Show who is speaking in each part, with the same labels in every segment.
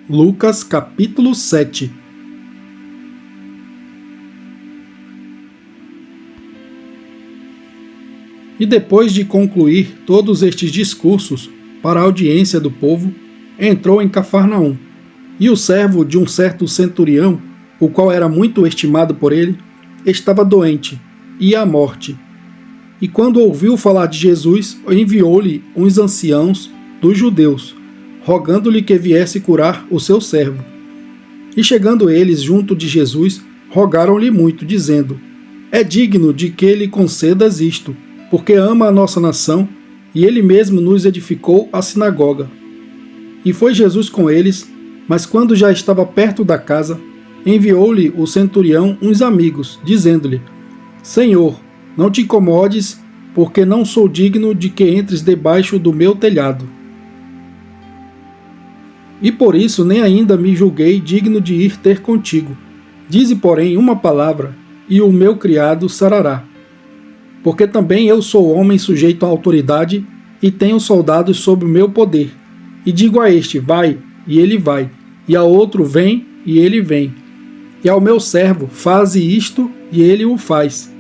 Speaker 1: Lucas capítulo 7. E depois de concluir todos estes discursos para a audiência do povo, entrou em Cafarnaum. E o servo de um certo centurião, o qual era muito estimado por ele, estava doente, ia à morte. E quando ouviu falar de Jesus, enviou-lhe uns anciãos dos judeus, rogando-lhe que viesse curar o seu servo. E chegando eles junto de Jesus, rogaram-lhe muito, dizendo: É digno de que lhe concedas isto, porque ama a nossa nação, e ele mesmo nos edificou a sinagoga. E foi Jesus com eles, mas quando já estava perto da casa, enviou-lhe o centurião uns amigos, dizendo-lhe: Senhor, não te incomodes, porque não sou digno de que entres debaixo do meu telhado. E por isso nem ainda me julguei digno de ir ter contigo. Dize, porém, uma palavra, e o meu criado sarará. Porque também eu sou homem sujeito à autoridade, e tenho soldados sob o meu poder. E digo a este: vai, e ele vai, e ao outro: vem, e ele vem. E ao meu servo: faze isto, e ele o faz.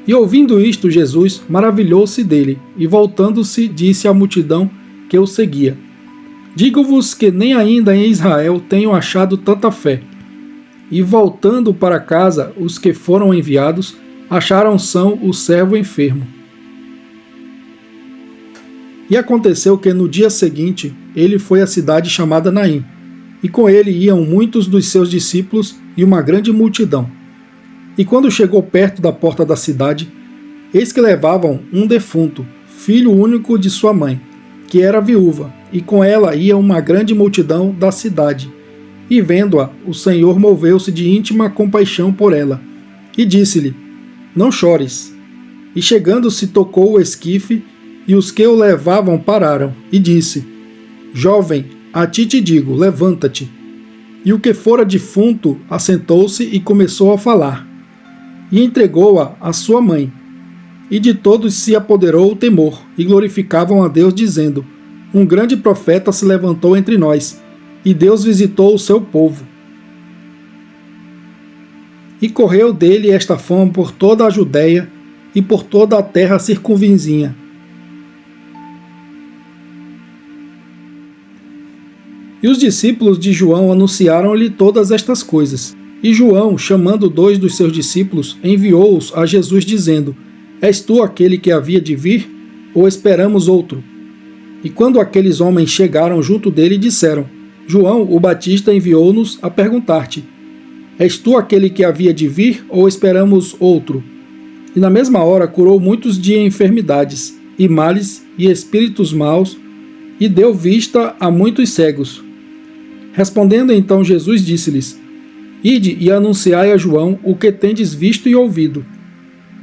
Speaker 1: E ouvindo isto, Jesus maravilhou-se dele, e voltando-se, disse à multidão que o seguia: Digo-vos que nem ainda em Israel tenho achado tanta fé. E voltando para casa, os que foram enviados acharam são o servo enfermo. E aconteceu que no dia seguinte ele foi à cidade chamada Naim, e com ele iam muitos dos seus discípulos e uma grande multidão. E quando chegou perto da porta da cidade, eis que levavam um defunto, filho único de sua mãe, que era viúva, e com ela ia uma grande multidão da cidade. E vendo-a, o Senhor moveu-se de íntima compaixão por ela, e disse-lhe: Não chores. E chegando-se tocou o esquife, e os que o levavam pararam, e disse: Jovem, a ti te digo, levanta-te. E o que fora defunto assentou-se e começou a falar. E entregou-a à sua mãe. E de todos se apoderou o temor, e glorificavam a Deus, dizendo: Um grande profeta se levantou entre nós, e Deus visitou o seu povo. E correu dele esta fama por toda a Judéia e por toda a terra circunvizinha. E os discípulos de João anunciaram-lhe todas estas coisas. E João, chamando 2 dos seus discípulos, enviou-os a Jesus, dizendo: És tu aquele que havia de vir, ou esperamos outro? E quando aqueles homens chegaram junto dele, disseram: João, o Batista, enviou-nos a perguntar-te: És tu aquele que havia de vir, ou esperamos outro? E na mesma hora curou muitos de enfermidades, e males, e espíritos maus, e deu vista a muitos cegos. Respondendo então Jesus, disse-lhes: Ide e anunciai a João o que tendes visto e ouvido,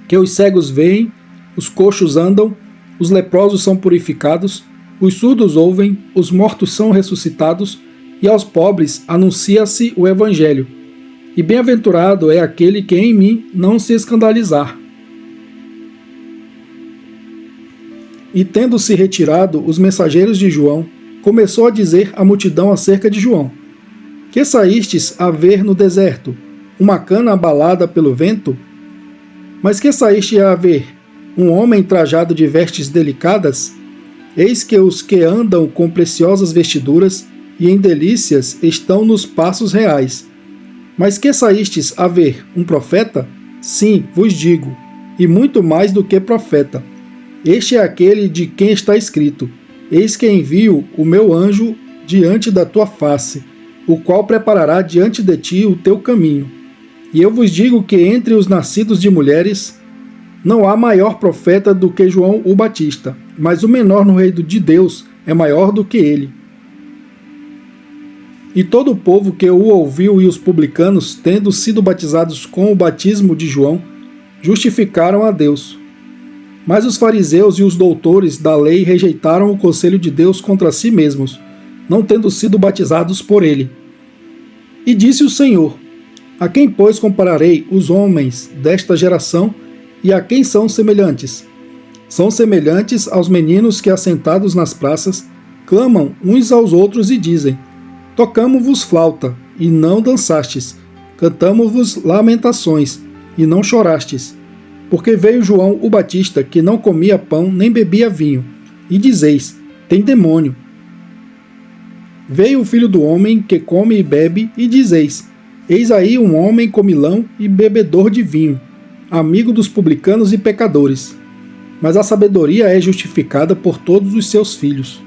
Speaker 1: que os cegos veem, os coxos andam, os leprosos são purificados, os surdos ouvem, os mortos são ressuscitados, e aos pobres anuncia-se o Evangelho. E bem-aventurado é aquele que em mim não se escandalizar. E tendo-se retirado os mensageiros de João, começou a dizer à multidão acerca de João: Que saístes a ver no deserto? Uma cana abalada pelo vento? Mas que saíste a ver? Um homem trajado de vestes delicadas? Eis que os que andam com preciosas vestiduras e em delícias estão nos passos reais. Mas que saístes a ver? Um profeta? Sim, vos digo, e muito mais do que profeta. Este é aquele de quem está escrito: Eis que envio o meu anjo diante da tua face, o qual preparará diante de ti o teu caminho. E eu vos digo que entre os nascidos de mulheres não há maior profeta do que João o Batista, mas o menor no reino de Deus é maior do que ele. E todo o povo que o ouviu e os publicanos, tendo sido batizados com o batismo de João, justificaram a Deus. Mas os fariseus e os doutores da lei rejeitaram o conselho de Deus contra si mesmos, não tendo sido batizados por ele. E disse o Senhor: A quem, pois, compararei os homens desta geração, e a quem são semelhantes? São semelhantes aos meninos que, assentados nas praças, clamam uns aos outros e dizem: Tocamo-vos flauta, e não dançastes. Cantamo-vos lamentações, e não chorastes. Porque veio João o Batista, que não comia pão nem bebia vinho, e dizeis: tem demônio. Veio o Filho do Homem, que come e bebe, e dizeis: eis aí um homem comilão e bebedor de vinho, amigo dos publicanos e pecadores. Mas a sabedoria é justificada por todos os seus filhos.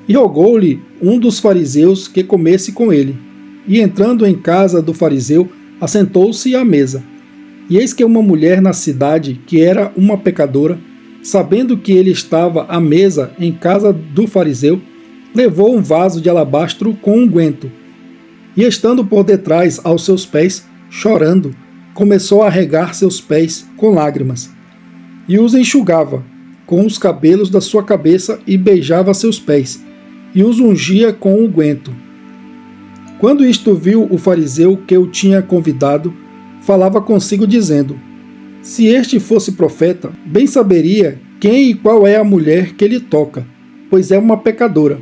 Speaker 1: E rogou-lhe um dos fariseus que comesse com ele. E entrando em casa do fariseu, assentou-se à mesa. E eis que uma mulher na cidade, que era uma pecadora, sabendo que ele estava à mesa em casa do fariseu, levou um vaso de alabastro com unguento. E estando por detrás aos seus pés, chorando, começou a regar seus pés com lágrimas. E os enxugava com os cabelos da sua cabeça e beijava seus pés, e os ungia com unguento. Quando isto viu o fariseu que o tinha convidado, falava consigo dizendo: se este fosse profeta, bem saberia quem e qual é a mulher que lhe toca, pois é uma pecadora.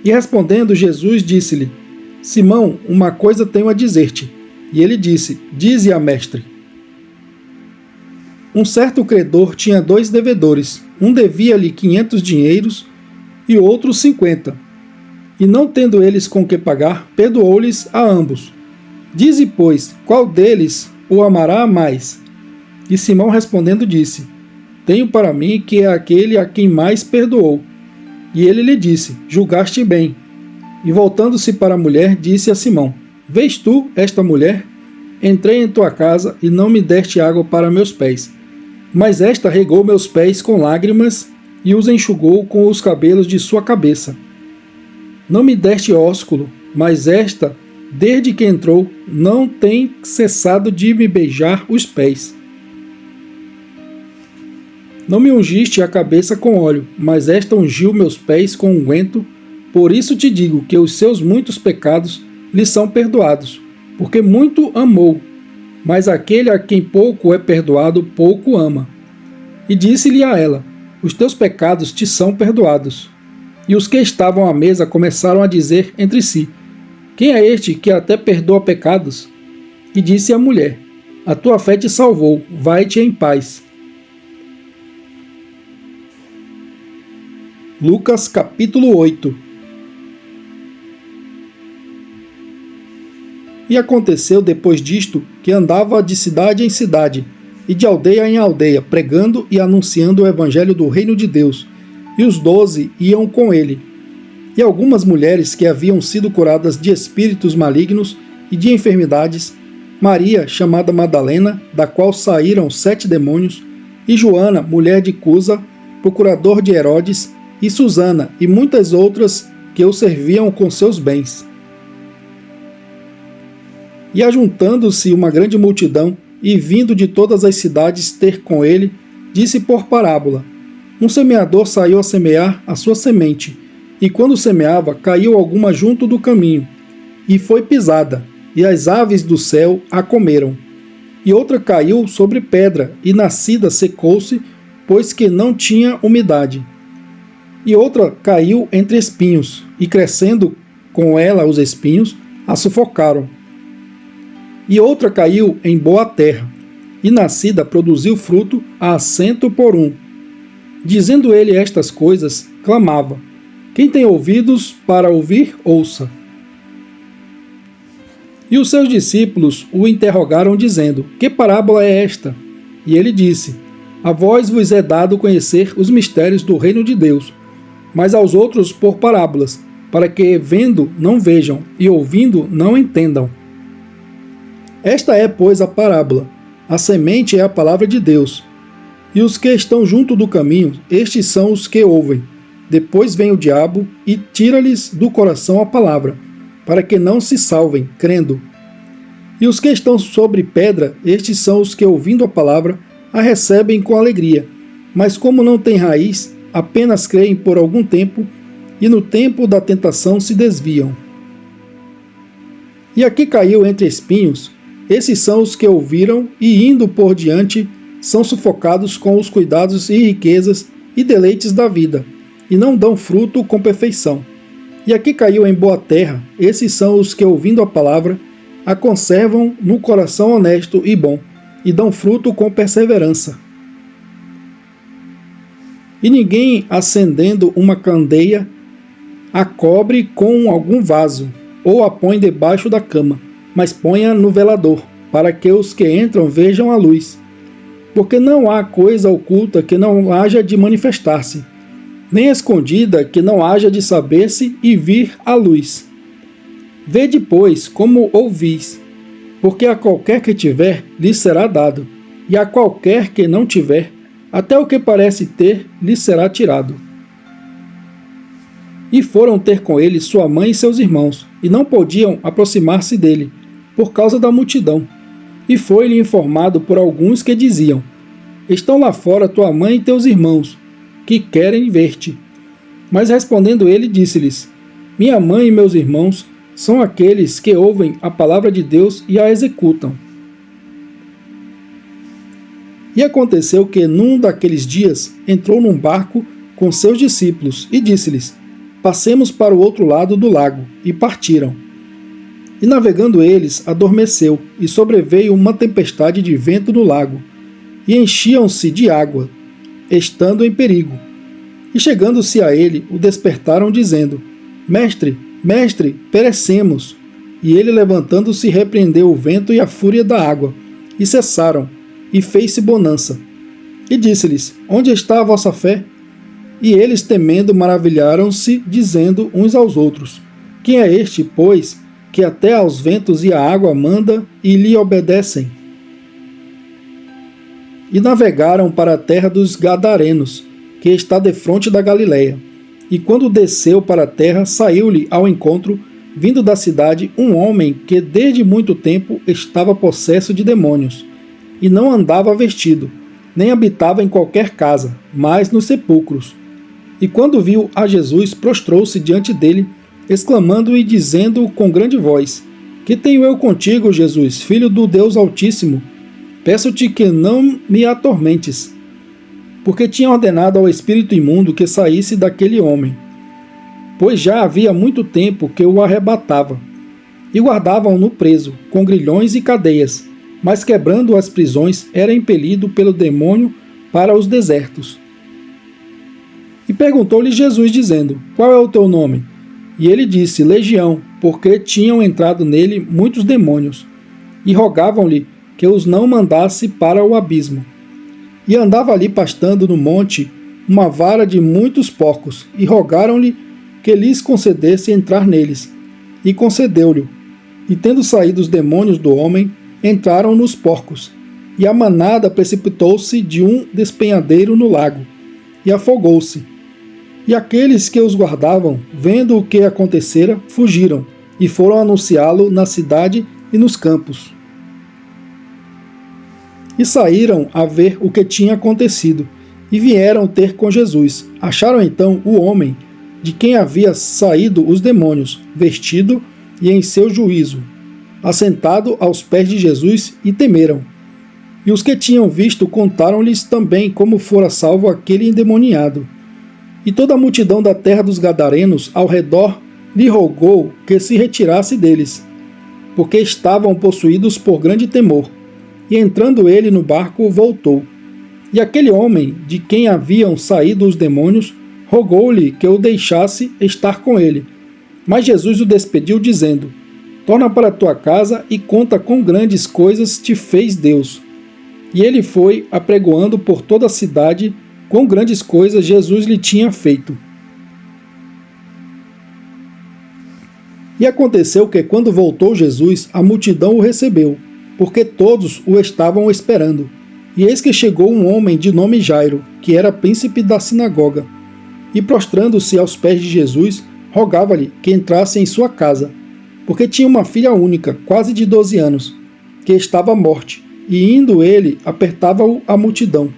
Speaker 1: E respondendo, Jesus disse-lhe: Simão, uma coisa tenho a dizer-te. E ele disse: dize-a, mestre. Um certo credor tinha 2 devedores, um devia-lhe 500 dinheiros e outro 50. E não tendo eles com que pagar, perdoou-lhes a ambos. Dize, pois, qual deles o amará mais? E Simão respondendo disse: tenho para mim que é aquele a quem mais perdoou. E ele lhe disse: julgaste bem. E voltando-se para a mulher, disse a Simão: vês tu esta mulher? Entrei em tua casa e não me deste água para meus pés, mas esta regou meus pés com lágrimas e os enxugou com os cabelos de sua cabeça. Não me deste ósculo, mas esta, desde que entrou, não tem cessado de me beijar os pés. Não me ungiste a cabeça com óleo, mas esta ungiu meus pés com unguento. Por isso te digo que os seus muitos pecados lhe são perdoados, porque muito amou. Mas aquele a quem pouco é perdoado, pouco ama. E disse-lhe a ela: os teus pecados te são perdoados. E os que estavam à mesa começaram a dizer entre si: quem é este que até perdoa pecados? E disse a mulher: a tua fé te salvou, vai-te em paz. Lucas capítulo 8. E aconteceu depois disto que andava de cidade em cidade e de aldeia em aldeia, pregando e anunciando o evangelho do reino de Deus. E os 12 iam com ele. E algumas mulheres que haviam sido curadas de espíritos malignos e de enfermidades, Maria, chamada Madalena, da qual saíram 7 demônios, e Joana, mulher de Cusa, procurador de Herodes, e Susana, e muitas outras que o serviam com seus bens. E ajuntando-se uma grande multidão, e vindo de todas as cidades ter com ele, disse por parábola: um semeador saiu a semear a sua semente, e quando semeava, caiu alguma junto do caminho, e foi pisada, e as aves do céu a comeram. E outra caiu sobre pedra, e nascida secou-se, pois que não tinha umidade. E outra caiu entre espinhos, e crescendo com ela os espinhos, a sufocaram. E outra caiu em boa terra, e nascida produziu fruto a 100 por 1. Dizendo ele estas coisas, clamava: quem tem ouvidos para ouvir, ouça. E os seus discípulos o interrogaram, dizendo: que parábola é esta? E ele disse: a vós vos é dado conhecer os mistérios do reino de Deus, mas aos outros por parábolas, para que vendo não vejam, e ouvindo não entendam. Esta é, pois, a parábola. A semente é a palavra de Deus. E os que estão junto do caminho, estes são os que ouvem. Depois vem o diabo e tira-lhes do coração a palavra, para que não se salvem, crendo. E os que estão sobre pedra, estes são os que, ouvindo a palavra, a recebem com alegria. Mas como não têm raiz, apenas creem por algum tempo, e no tempo da tentação se desviam. E aqui caiu entre espinhos, esses são os que ouviram e, indo por diante, são sufocados com os cuidados e riquezas e deleites da vida, e não dão fruto com perfeição. E a que caiu em boa terra, esses são os que, ouvindo a palavra, a conservam no coração honesto e bom, e dão fruto com perseverança. E ninguém, acendendo uma candeia, a cobre com algum vaso, ou a põe debaixo da cama, mas ponha no velador, para que os que entram vejam a luz. Porque não há coisa oculta que não haja de manifestar-se, nem escondida que não haja de saber-se e vir à luz. Vede, pois, como ouvis, porque a qualquer que tiver, lhe será dado, e a qualquer que não tiver, até o que parece ter, lhe será tirado. E foram ter com ele sua mãe e seus irmãos, e não podiam aproximar-se dele, por causa da multidão. E foi-lhe informado por alguns que diziam: Estão lá fora tua mãe e teus irmãos, que querem ver-te. Mas respondendo ele, disse-lhes: Minha mãe e meus irmãos são aqueles que ouvem a palavra de Deus e a executam. E aconteceu que, num daqueles dias, entrou num barco com seus discípulos e disse-lhes: Passemos para o outro lado do lago. E partiram. E navegando eles, adormeceu, e sobreveio uma tempestade de vento no lago, e enchiam-se de água, estando em perigo. E chegando-se a ele, o despertaram, dizendo: Mestre, mestre, perecemos. E ele, levantando-se, repreendeu o vento e a fúria da água, e cessaram, e fez-se bonança. E disse-lhes: Onde está a vossa fé? E eles, temendo, maravilharam-se, dizendo uns aos outros: Quem é este, pois, que até aos ventos e à água manda e lhe obedecem? E navegaram para a terra dos Gadarenos, que está defronte da Galileia. E quando desceu para a terra, saiu-lhe ao encontro, vindo da cidade, um homem que desde muito tempo estava possesso de demônios, e não andava vestido, nem habitava em qualquer casa, mas nos sepulcros. E quando viu a Jesus, prostrou-se diante dele, exclamando e dizendo com grande voz: Que tenho eu contigo, Jesus, filho do Deus Altíssimo? Peço-te que não me atormentes. Porque tinha ordenado ao espírito imundo que saísse daquele homem, pois já havia muito tempo que o arrebatava. E guardavam-no preso, com grilhões e cadeias, mas quebrando as prisões, era impelido pelo demônio para os desertos. E perguntou-lhe Jesus, dizendo: Qual é o teu nome? E ele disse: Legião, porque tinham entrado nele muitos demônios, e rogavam-lhe que os não mandasse para o abismo. E andava ali pastando no monte uma vara de muitos porcos, e rogaram-lhe que lhes concedesse entrar neles. E concedeu-lhe. E tendo saído os demônios do homem, entraram nos porcos, e a manada precipitou-se de um despenhadeiro no lago, e afogou-se. E aqueles que os guardavam, vendo o que acontecera, fugiram, e foram anunciá-lo na cidade e nos campos. E saíram a ver o que tinha acontecido, e vieram ter com Jesus. Acharam então o homem, de quem havia saído os demônios, vestido e em seu juízo, assentado aos pés de Jesus, e temeram. E os que tinham visto contaram-lhes também como fora salvo aquele endemoniado. E toda a multidão da terra dos Gadarenos ao redor lhe rogou que se retirasse deles, porque estavam possuídos por grande temor. E entrando ele no barco, voltou. E aquele homem, de quem haviam saído os demônios, rogou-lhe que o deixasse estar com ele. Mas Jesus o despediu, dizendo: Torna para tua casa e conta quão grandes coisas te fez Deus. E ele foi apregoando por toda a cidade quão grandes coisas Jesus lhe tinha feito. E aconteceu que, quando voltou Jesus, a multidão o recebeu, porque todos o estavam esperando. E eis que chegou um homem de nome Jairo, que era príncipe da sinagoga, e prostrando-se aos pés de Jesus, rogava-lhe que entrasse em sua casa, porque tinha uma filha única, quase de 12 anos, que estava à morte, e indo ele, apertava-o a multidão.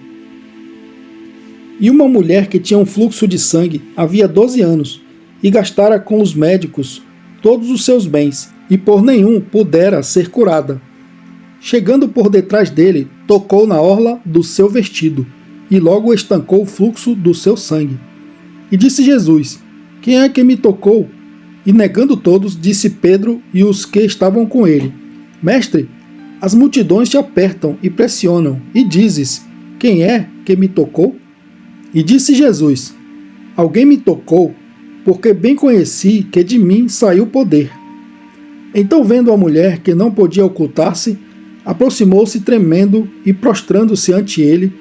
Speaker 1: E uma mulher que tinha um fluxo de sangue havia 12 anos, e gastara com os médicos todos os seus bens, e por nenhum pudera ser curada. Chegando por detrás dele, tocou na orla do seu vestido, e logo estancou o fluxo do seu sangue. E disse Jesus: Quem é que me tocou? E negando todos, disse Pedro e os que estavam com ele: Mestre, as multidões te apertam e pressionam, e dizes: Quem é que me tocou? E disse Jesus: Alguém me tocou, porque bem conheci que de mim saiu poder. Então, vendo a mulher que não podia ocultar-se, aproximou-se tremendo e, prostrando-se ante ele,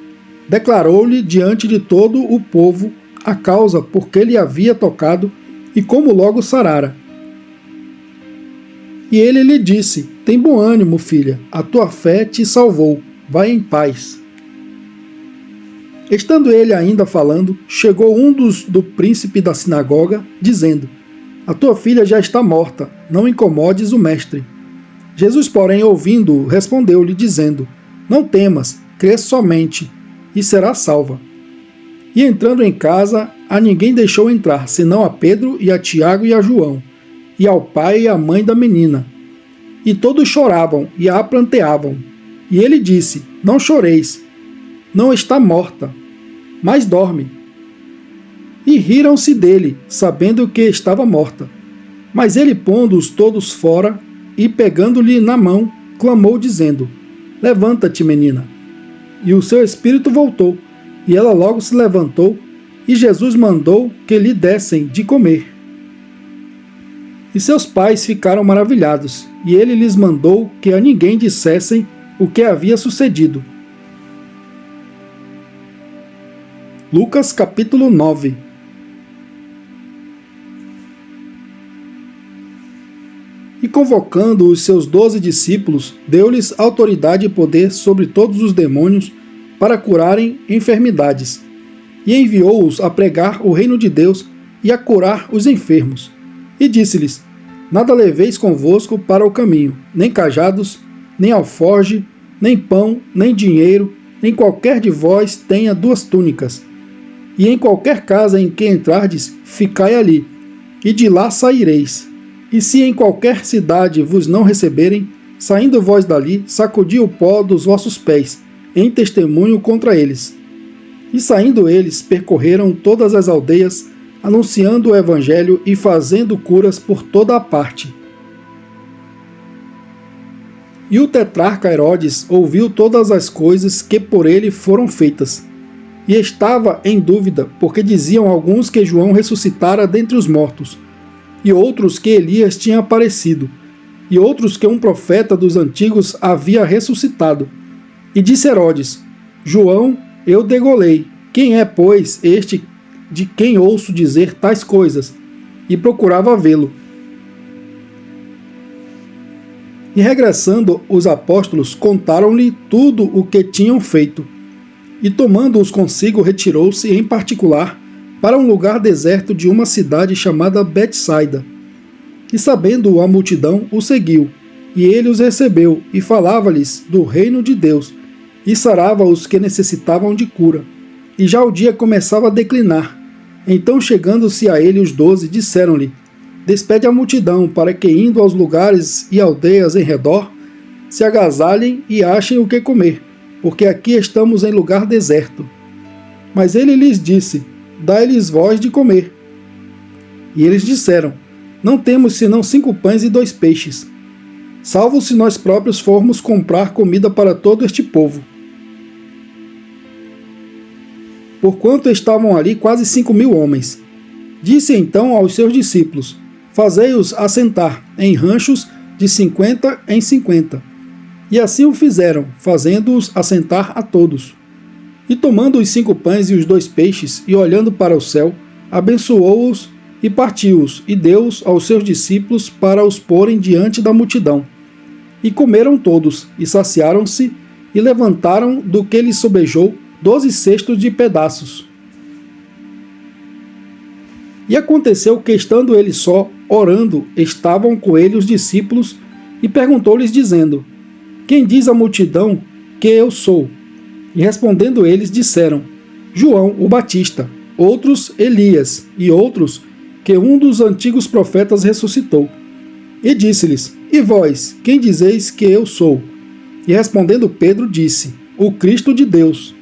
Speaker 1: declarou-lhe diante de todo o povo a causa por que lhe havia tocado e como logo sarara. E ele lhe disse: Tem bom ânimo, filha, a tua fé te salvou, vai em paz. Estando ele ainda falando, chegou um do príncipe da sinagoga, dizendo: A tua filha já está morta, não incomodes o mestre. Jesus, porém, ouvindo-o, respondeu-lhe, dizendo: Não temas, crê somente, e será salva. E entrando em casa, a ninguém deixou entrar, senão a Pedro e a Tiago e a João, e ao pai e à mãe da menina. E todos choravam e a pranteavam. E ele disse: Não choreis, não está morta, mas dorme. E riram-se dele, sabendo que estava morta. Mas ele, pondo-os todos fora, e pegando-lhe na mão, clamou, dizendo: Levanta-te, menina. E o seu espírito voltou, e ela logo se levantou, e Jesus mandou que lhe dessem de comer. E seus pais ficaram maravilhados, e ele lhes mandou que a ninguém dissessem o que havia sucedido. Lucas capítulo 9. E convocando os seus 12 discípulos, deu-lhes autoridade e poder sobre todos os demônios para curarem enfermidades, e enviou-os a pregar o reino de Deus e a curar os enfermos. E disse-lhes: Nada leveis convosco para o caminho, nem cajados, nem alforge, nem pão, nem dinheiro, nem qualquer de vós tenha 2 túnicas. E em qualquer casa em que entrardes, ficai ali, e de lá saireis. E se em qualquer cidade vos não receberem, saindo vós dali, sacudi o pó dos vossos pés, em testemunho contra eles. E saindo eles, percorreram todas as aldeias, anunciando o evangelho e fazendo curas por toda a parte. E o tetrarca Herodes ouviu todas as coisas que por ele foram feitas, e estava em dúvida, porque diziam alguns que João ressuscitara dentre os mortos, e outros que Elias tinha aparecido, e outros que um profeta dos antigos havia ressuscitado. E disse Herodes: João eu degolei, quem é, pois, este de quem ouço dizer tais coisas? E procurava vê-lo. E regressando os apóstolos, contaram-lhe tudo o que tinham feito. E tomando-os consigo, retirou-se em particular para um lugar deserto de uma cidade chamada Betsaida. E sabendo a multidão, o seguiu, e ele os recebeu, e falava-lhes do reino de Deus, e sarava os que necessitavam de cura. E já o dia começava a declinar. Então, chegando-se a ele os 12, disseram-lhe: Despede a multidão, para que, indo aos lugares e aldeias em redor, se agasalhem e achem o que comer, porque aqui estamos em lugar deserto. Mas ele lhes disse: Dai-lhes vós de comer. E eles disseram: Não temos senão 5 pães e 2 peixes, salvo se nós próprios formos comprar comida para todo este povo. Porquanto estavam ali quase 5.000 homens. Disse então aos seus discípulos: Fazei-os assentar em ranchos de 50 em 50. E assim o fizeram, fazendo-os assentar a todos. E tomando os 5 pães e os 2 peixes, e olhando para o céu, abençoou-os e partiu-os, e deu-os aos seus discípulos para os porem diante da multidão. E comeram todos, e saciaram-se, e levantaram do que lhes sobejou 12 cestos de pedaços. E aconteceu que, estando ele só, orando, estavam com ele os discípulos, e perguntou-lhes, dizendo: Quem diz a multidão que eu sou? E respondendo eles, disseram: João o Batista, outros Elias, e outros que um dos antigos profetas ressuscitou. E disse-lhes: E vós, quem dizeis que eu sou? E respondendo Pedro, disse: O Cristo de Deus.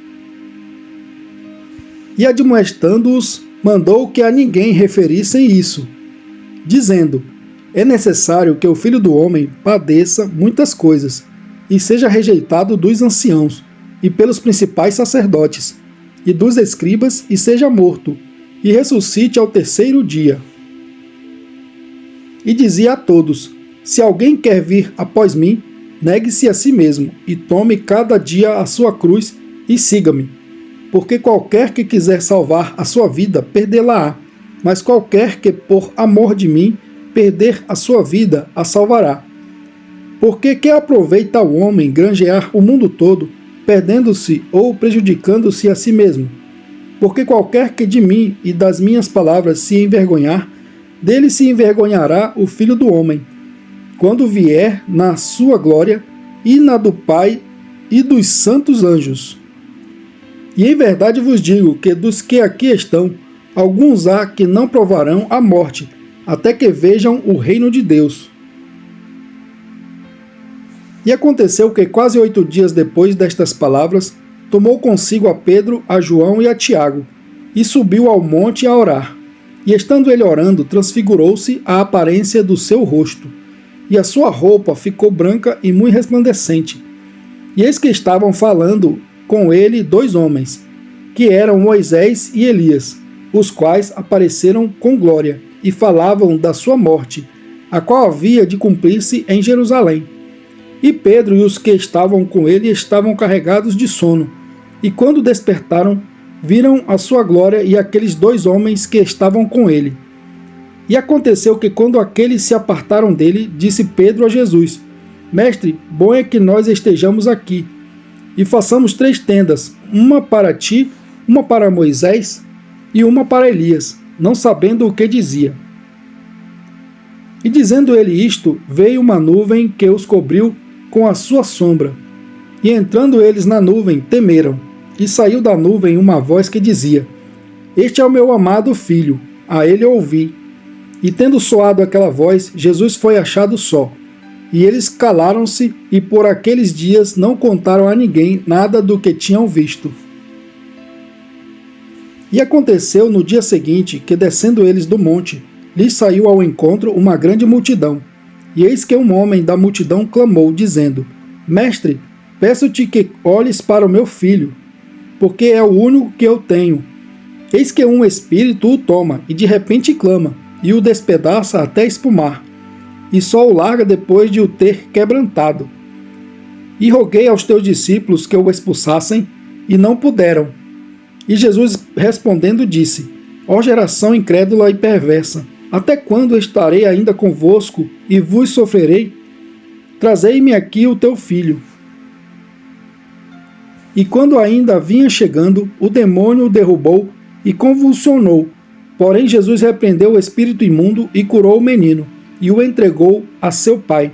Speaker 1: E admoestando-os, mandou que a ninguém referissem isso. dizendo: é necessário que o Filho do Homem padeça muitas coisas, e seja rejeitado dos anciãos, e pelos principais sacerdotes, e dos escribas, e seja morto, e ressuscite ao terceiro dia. E dizia a todos: se alguém quer vir após mim, negue-se a si mesmo, e tome cada dia a sua cruz, e siga-me. Porque qualquer que quiser salvar a sua vida, perdê-la-á, mas qualquer que por amor de mim perder a sua vida, a salvará. Porque que aproveita ao homem granjear o mundo todo, perdendo-se ou prejudicando-se a si mesmo? Porque qualquer que de mim e das minhas palavras se envergonhar, dele se envergonhará o Filho do Homem, quando vier na sua glória, e na do Pai e dos santos anjos. E em verdade vos digo que dos que aqui estão, alguns há que não provarão a morte, até que vejam o reino de Deus. E aconteceu que quase 8 dias depois destas palavras, tomou consigo a Pedro, a João e a Tiago, e subiu ao monte a orar. E estando ele orando, transfigurou-se a aparência do seu rosto, e a sua roupa ficou branca e muito resplandecente. E eis que estavam falando com ele 2 homens, que eram Moisés e Elias, os quais apareceram com glória, e falavam da sua morte, a qual havia de cumprir-se em Jerusalém. E Pedro e os que estavam com ele estavam carregados de sono, e quando despertaram, viram a sua glória e aqueles 2 homens que estavam com ele. E aconteceu que quando aqueles se apartaram dele, disse Pedro a Jesus: Mestre, bom é que nós estejamos aqui, e façamos 3 tendas, uma para ti, uma para Moisés e uma para Elias, não sabendo o que dizia. E dizendo ele isto, veio uma nuvem que os cobriu com a sua sombra. E entrando eles na nuvem, temeram. E saiu da nuvem uma voz que dizia: Este é o meu amado filho, a ele ouvi. E tendo soado aquela voz, Jesus foi achado só. E eles calaram-se, e por aqueles dias não contaram a ninguém nada do que tinham visto. E aconteceu no dia seguinte que, descendo eles do monte, lhes saiu ao encontro uma grande multidão. E eis que um homem da multidão clamou, dizendo: Mestre, peço-te que olhes para o meu filho, porque é o único que eu tenho. Eis que um espírito o toma, e de repente clama, e o despedaça até espumar, e só o larga depois de o ter quebrantado. E roguei aos teus discípulos que o expulsassem, e não puderam. E Jesus respondendo disse: Ó geração incrédula e perversa, até quando estarei ainda convosco e vos sofrerei? Trazei-me aqui o teu filho. E quando ainda vinha chegando, o demônio o derrubou e convulsionou. Porém Jesus repreendeu o espírito imundo e curou o menino, e o entregou a seu pai.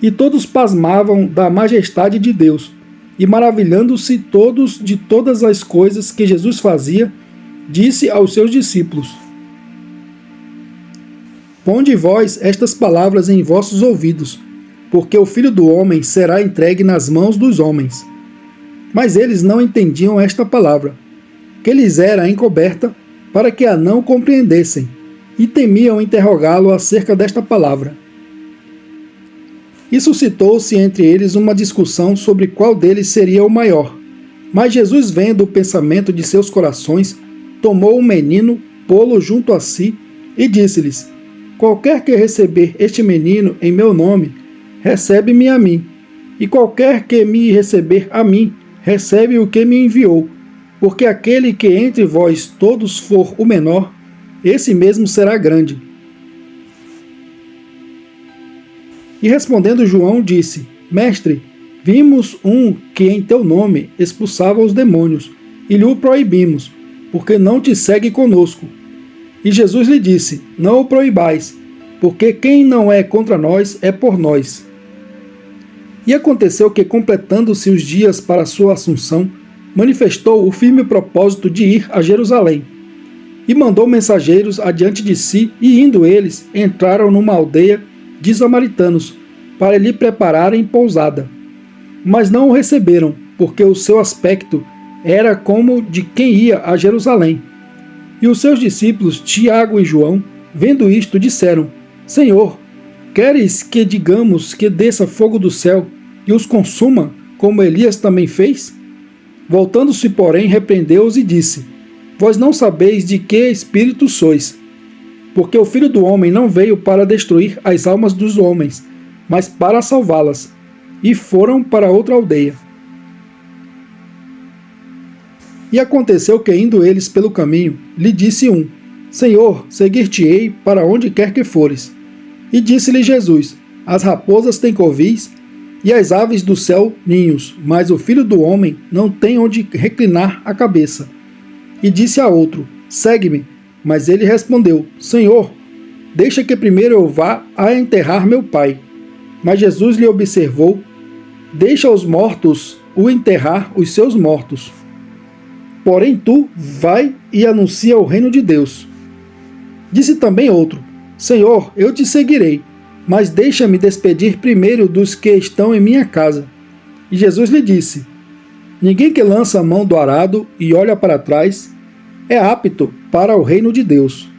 Speaker 1: E todos pasmavam da majestade de Deus, e maravilhando-se todos de todas as coisas que Jesus fazia, disse aos seus discípulos: Ponde vós estas palavras em vossos ouvidos, porque o Filho do Homem será entregue nas mãos dos homens. Mas eles não entendiam esta palavra, que lhes era encoberta, para que a não compreendessem, e temiam interrogá-lo acerca desta palavra. E suscitou-se entre eles uma discussão sobre qual deles seria o maior. Mas Jesus, vendo o pensamento de seus corações, tomou o menino, pô-lo junto a si, e disse-lhes: Qualquer que receber este menino em meu nome, recebe-me a mim, e qualquer que me receber a mim, recebe o que me enviou. Porque aquele que entre vós todos for o menor, esse mesmo será grande. E respondendo João disse: Mestre, vimos um que em teu nome expulsava os demônios, e lhe o proibimos, porque não te segue conosco. E Jesus lhe disse: Não o proibais, porque quem não é contra nós é por nós. E aconteceu que, completando-se os dias para sua assunção, manifestou o firme propósito de ir a Jerusalém. E mandou mensageiros adiante de si, e indo eles, entraram numa aldeia de samaritanos, para lhe prepararem pousada. Mas não o receberam, porque o seu aspecto era como de quem ia a Jerusalém. E os seus discípulos, Tiago e João, Vendo isto, disseram: Senhor, queres que digamos que desça fogo do céu e os consuma, como Elias também fez? Voltando-se, porém, repreendeu-os e disse: Vós não sabeis de que espírito sois, porque o Filho do Homem não veio para destruir as almas dos homens, mas para salvá-las. E foram para outra aldeia. E aconteceu que, indo eles pelo caminho, lhe disse um: Senhor, seguir-te-ei para onde quer que fores. E disse-lhe Jesus: As raposas têm covis, e as aves do céu ninhos, mas o Filho do Homem não tem onde reclinar a cabeça. E disse a outro: Segue-me. Mas ele respondeu: Senhor, deixa que primeiro eu vá a enterrar meu pai. Mas Jesus lhe observou: Deixa os mortos o enterrar os seus mortos. Porém tu vai e anuncia o reino de Deus. Disse também outro: Senhor, eu te seguirei, mas deixa-me despedir primeiro dos que estão em minha casa. E Jesus lhe disse: Ninguém que lança a mão do arado e olha para trás é apto para o reino de Deus.